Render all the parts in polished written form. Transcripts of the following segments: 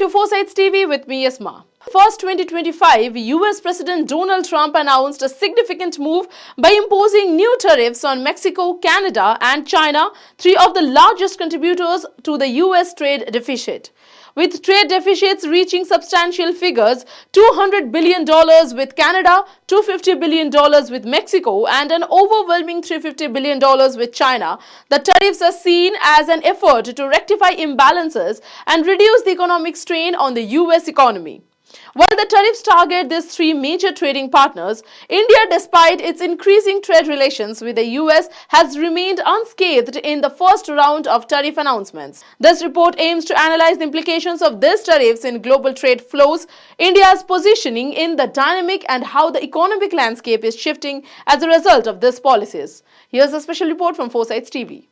to 4Sides TV with me, Yasma. First 2025, US President Donald Trump announced a significant move by imposing new tariffs on Mexico, Canada and China, three of the largest contributors to the US trade deficit. With trade deficits reaching substantial figures, $200 billion with Canada, $250 billion with Mexico and an overwhelming $350 billion with China, the tariffs are seen as an effort to rectify imbalances and reduce the economic strain on the US economy. While the tariffs target these three major trading partners, India, despite its increasing trade relations with the US, has remained unscathed in the first round of tariff announcements. This report aims to analyze the implications of these tariffs in global trade flows, India's positioning in the dynamic, and how the economic landscape is shifting as a result of these policies. Here's a special report from 4Sides TV.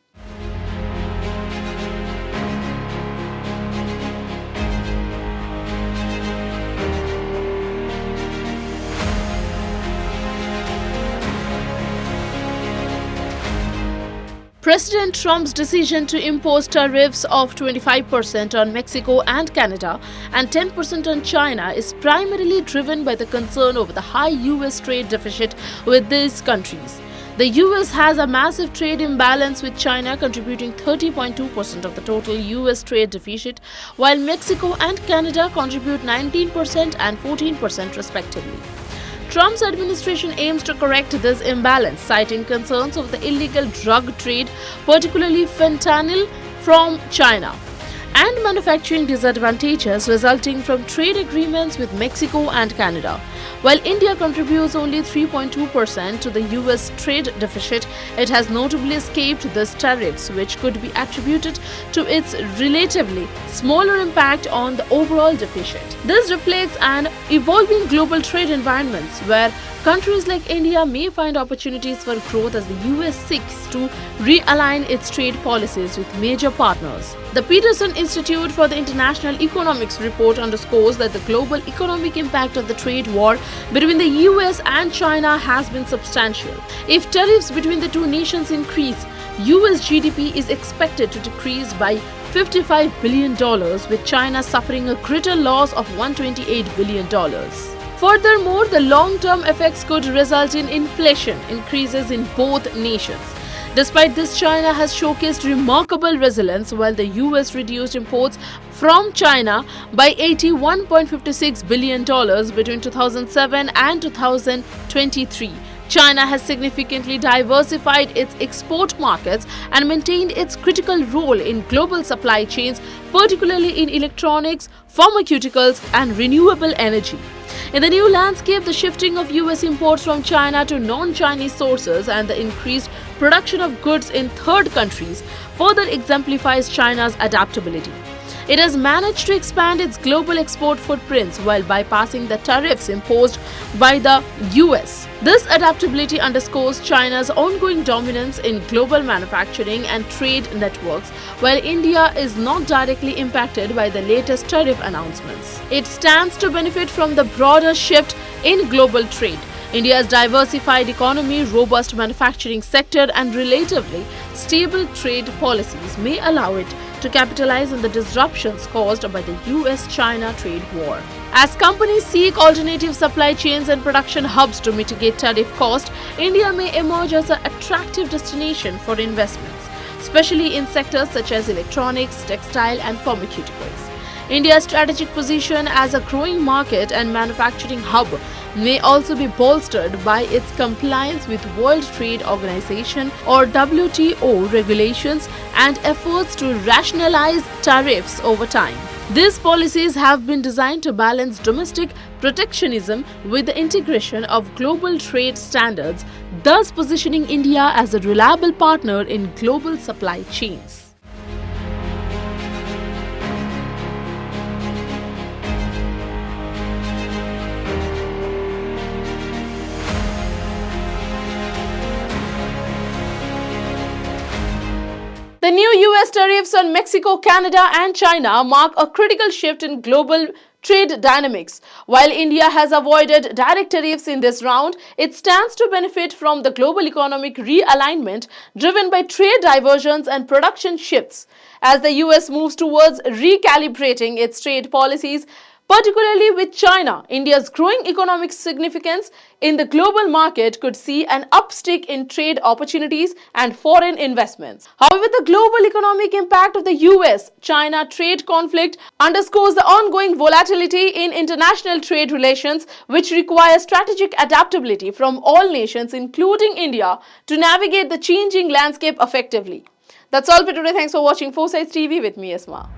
President Trump's decision to impose tariffs of 25% on Mexico and Canada and 10% on China is primarily driven by the concern over the high US trade deficit with these countries. The US has a massive trade imbalance, with China contributing 30.2% of the total US trade deficit, while Mexico and Canada contribute 19% and 14% respectively. Trump's administration aims to correct this imbalance, citing concerns over the illegal drug trade, particularly fentanyl, from China, and manufacturing disadvantages resulting from trade agreements with Mexico and Canada. While India contributes only 3.2% to the US trade deficit, it has notably escaped these tariffs, which could be attributed to its relatively smaller impact on the overall deficit. This reflects an evolving global trade environment where countries like India may find opportunities for growth as the US seeks to realign its trade policies with major partners. The Peterson Institute for the International Economics report underscores that the global economic impact of the trade war between the US and China has been substantial. If tariffs between the two nations increase, US GDP is expected to decrease by $55 billion, with China suffering a greater loss of $128 billion. Furthermore, the long-term effects could result in inflation increases in both nations. Despite this, China has showcased remarkable resilience, while the US reduced imports from China by $81.56 billion between 2007 and 2023. China has significantly diversified its export markets and maintained its critical role in global supply chains, particularly in electronics, pharmaceuticals, and renewable energy. In the new landscape, the shifting of US imports from China to non-Chinese sources and the increased production of goods in third countries further exemplifies China's adaptability. It has managed to expand its global export footprints while bypassing the tariffs imposed by the US. This adaptability underscores China's ongoing dominance in global manufacturing and trade networks, while India is not directly impacted by the latest tariff announcements. It stands to benefit from the broader shift in global trade. India's diversified economy, robust manufacturing sector, and relatively stable trade policies may allow it to capitalize on the disruptions caused by the US-China trade war. As companies seek alternative supply chains and production hubs to mitigate tariff costs, India may emerge as an attractive destination for investments, especially in sectors such as electronics, textile, and pharmaceuticals. India's strategic position as a growing market and manufacturing hub may also be bolstered by its compliance with World Trade Organization or WTO regulations and efforts to rationalize tariffs over time. These policies have been designed to balance domestic protectionism with the integration of global trade standards, thus positioning India as a reliable partner in global supply chains. The new US tariffs on Mexico, Canada, and China mark a critical shift in global trade dynamics. While India has avoided direct tariffs in this round, it stands to benefit from the global economic realignment driven by trade diversions and production shifts. As the US moves towards recalibrating its trade policies, particularly with China, India's growing economic significance in the global market could see an upstick in trade opportunities and foreign investments. However, the global economic impact of the US-China trade conflict underscores the ongoing volatility in international trade relations, which require strategic adaptability from all nations, including India, to navigate the changing landscape effectively. That's all for today. Thanks for watching 4Sides TV with me, Asma.